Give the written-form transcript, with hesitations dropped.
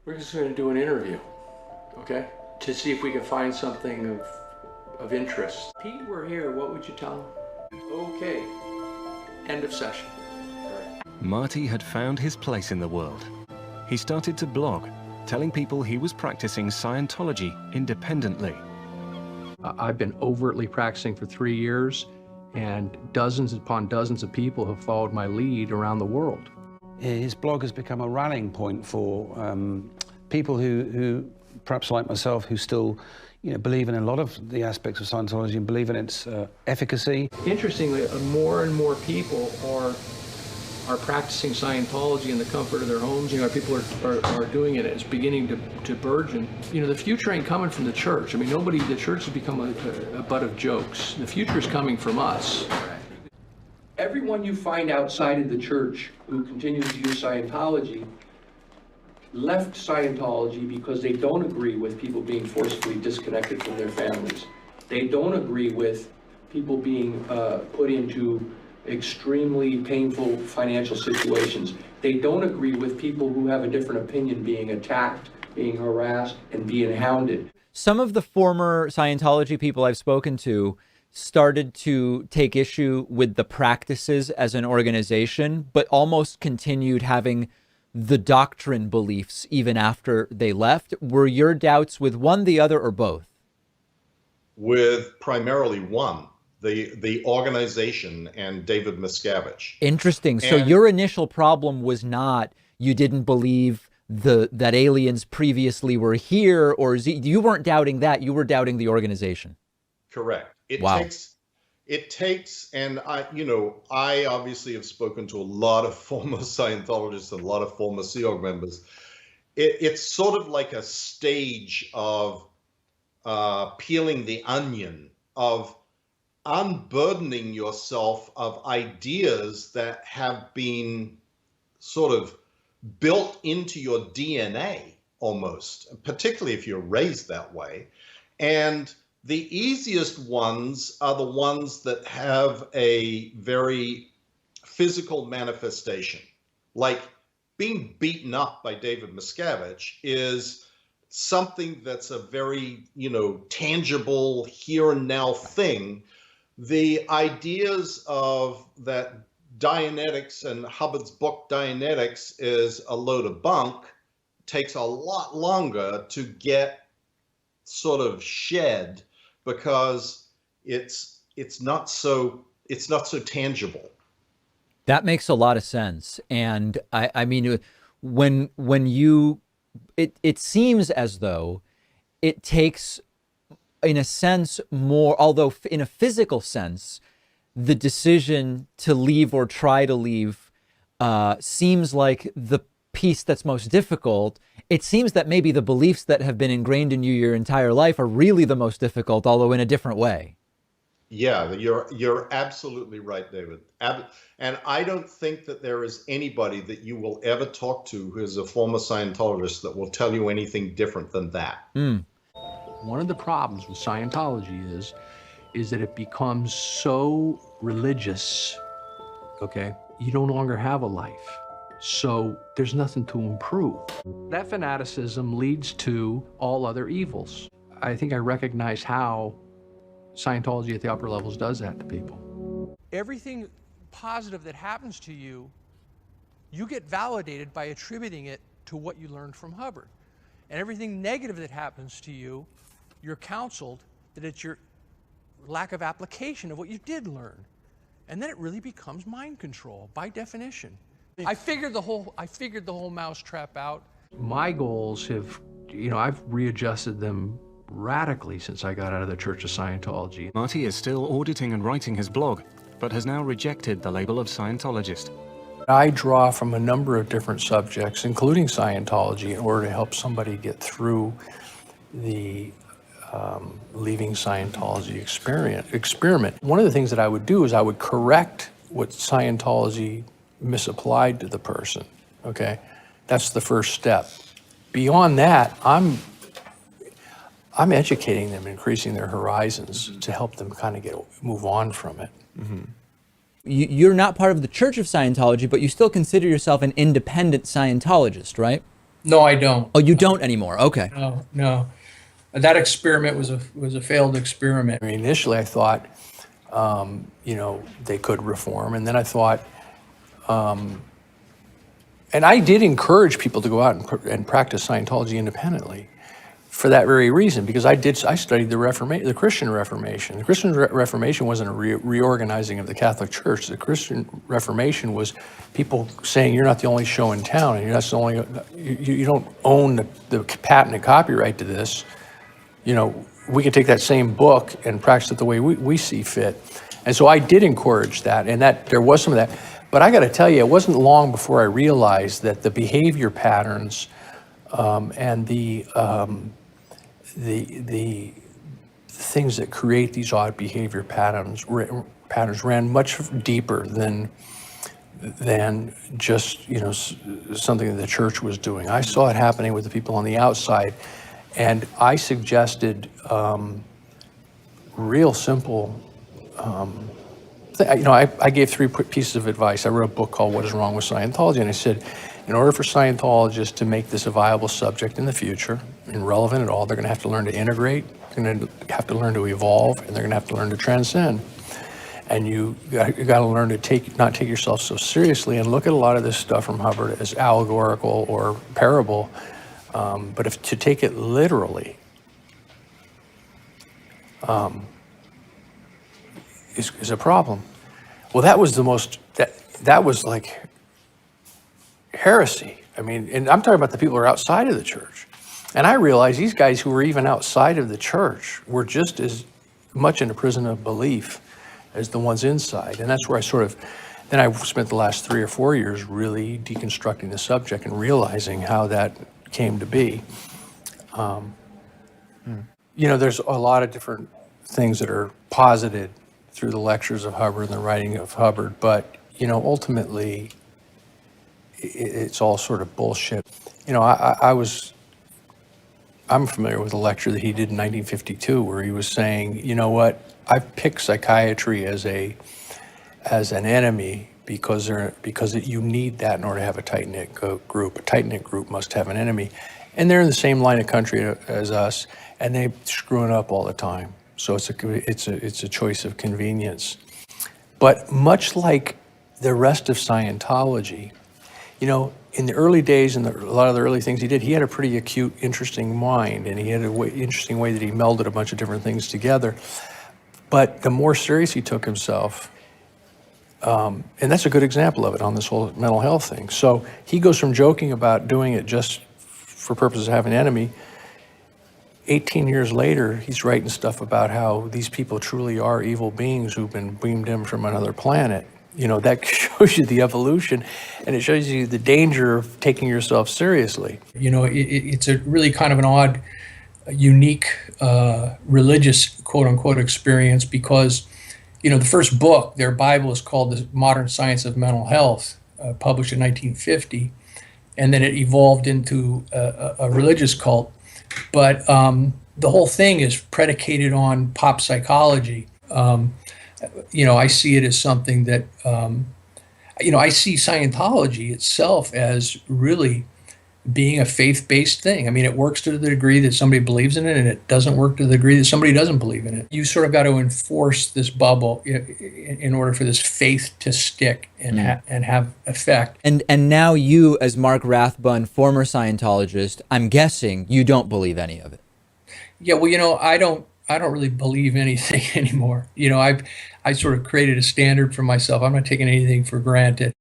We're just going to do an interview, okay? To see if we can find something of interest. Pete, we're here. What would you tell him? Okay. End of session. All right. Marty had found his place in the world. He started to blog, telling people he was practicing Scientology independently. I've been overtly practicing for 3 years, and dozens upon dozens of people have followed my lead around the world. His blog has become a rallying point for people who, perhaps like myself, who still believe in a lot of the aspects of Scientology and believe in its efficacy. Interestingly, more and more people are practicing Scientology in the comfort of their homes. People are doing it. It's beginning to burgeon. The future ain't coming from the church. I mean, the church has become a butt of jokes. The future is coming from us. Everyone you find outside of the church who continues to use Scientology left Scientology because they don't agree with people being forcibly disconnected from their families. They don't agree with people being put into extremely painful financial situations. They don't agree with people who have a different opinion being attacked, being harassed, and being hounded. Some of the former Scientology people I've spoken to started to take issue with the practices as an organization, but almost continued having the doctrine beliefs even after they left. Were your doubts with one, the other, or both? With primarily one, the organization and David Miscavige. Interesting. So your initial problem was not you didn't believe that aliens previously were here, or you weren't doubting that, you were doubting the organization. Correct. It takes, and I obviously have spoken to a lot of former Scientologists and a lot of former Sea Org members. It's sort of like a stage of peeling the onion, of unburdening yourself of ideas that have been sort of built into your DNA almost, particularly if you're raised that way. And the easiest ones are the ones that have a very physical manifestation. Like being beaten up by David Miscavige is something that's a very, tangible here and now thing. The ideas of that Dianetics and Hubbard's book Dianetics is a load of bunk takes a lot longer to get sort of shed, because it's not so tangible. That makes a lot of sense. And I mean, when it seems as though it takes, in a sense, more, although in a physical sense, the decision to leave or try to leave seems like the piece that's most difficult. It seems that maybe the beliefs that have been ingrained in you your entire life are really the most difficult, although in a different way. Yeah, you're absolutely right, David. And I don't think that there is anybody that you will ever talk to who is a former Scientologist that will tell you anything different than that. One of the problems with Scientology is that it becomes so religious, okay? You no longer have a life. So there's nothing to improve. That fanaticism leads to all other evils. I think I recognize how Scientology at the upper levels does that to people. Everything positive that happens to you, you get validated by attributing it to what you learned from Hubbard. And everything negative that happens to you, you're counseled that it's your lack of application of what you did learn. And then it really becomes mind control by definition. I figured the whole mousetrap out. My goals have, I've readjusted them radically since I got out of the Church of Scientology. Marty is still auditing and writing his blog, but has now rejected the label of Scientologist. I draw from a number of different subjects, including Scientology, in order to help somebody get through the leaving Scientology experiment. One of the things that I would do is I would correct what Scientology misapplied to the person, okay? That's the first step. Beyond that, I'm educating them, increasing their horizons to help them kind of move on from it. You're not part of the Church of Scientology, but you still consider yourself an independent Scientologist, right? No, I don't. Oh, you don't anymore. Okay. No, no. That experiment was a failed experiment. I mean, initially, I thought, you know, they could reform, and then I thought, and I did encourage people to go out and practice Scientology independently, for that very reason, because I studied the Christian Reformation. The Christian Reformation wasn't a reorganizing of the Catholic Church. The Christian Reformation was people saying you're not the only show in town, and you're not the only, you don't own the patent and copyright to this. You know, we could take that same book and practice it the way we see fit. And so I did encourage that, and that there was some of that. But I got to tell you, it wasn't long before I realized that the behavior patterns and the things that create these odd behavior patterns ran much deeper than just, you know, something that the church was doing. I saw it happening with the people on the outside, and I suggested real simple. You know, I gave 3 pieces of advice. I wrote a book called What is Wrong with Scientology, and I said, in order for Scientologists to make this a viable subject in the future, and relevant at all, they're going to have to learn to integrate, they're going to have to learn to evolve, and they're going to have to learn to transcend. And you got to learn to not take yourself so seriously and look at a lot of this stuff from Hubbard as allegorical or parable, but to take it literally is a problem. Well, that was the most, that was like heresy. I mean, and I'm talking about the people who are outside of the church. And I realized these guys who were even outside of the church were just as much in a prison of belief as the ones inside. And that's where then I spent the last 3 or 4 years really deconstructing the subject and realizing how that came to be. You know, there's a lot of different things that are posited through the lectures of Hubbard and the writing of Hubbard, but, you know, ultimately, it's all sort of bullshit. You know, I'm familiar with a lecture that he did in 1952 where he was saying, you know what, I've picked psychiatry as an enemy because you need that in order to have a tight-knit group. A tight-knit group must have an enemy. And they're in the same line of country as us, and they're screwing up all the time. So it's a choice of convenience. But much like the rest of Scientology, you know, in the early days and a lot of the early things he did, he had a pretty acute, interesting mind, and he had an interesting way that he melded a bunch of different things together. But the more serious he took himself, and that's a good example of it on this whole mental health thing. So he goes from joking about doing it just for purposes of having an enemy. 18 years later, he's writing stuff about how these people truly are evil beings who've been beamed in from another planet. You know, that shows you the evolution, and it shows you the danger of taking yourself seriously. You know, it's a really kind of an odd, unique religious quote-unquote experience because, you know, the first book, their Bible, is called The Modern Science of Mental Health, published in 1950, and then it evolved into a religious cult. But the whole thing is predicated on pop psychology. You know, I see it as something that, you know, I see Scientology itself as really being a faith-based thing. I mean, it works to the degree that somebody believes in it, and it doesn't work to the degree that somebody doesn't believe in it. You sort of got to enforce this bubble in order for this faith to stick and have effect. And now you, as Mark Rathbun, former Scientologist, I'm guessing you don't believe any of it. Yeah, well, you know, I don't really believe anything anymore. You know, I sort of created a standard for myself. I'm not taking anything for granted.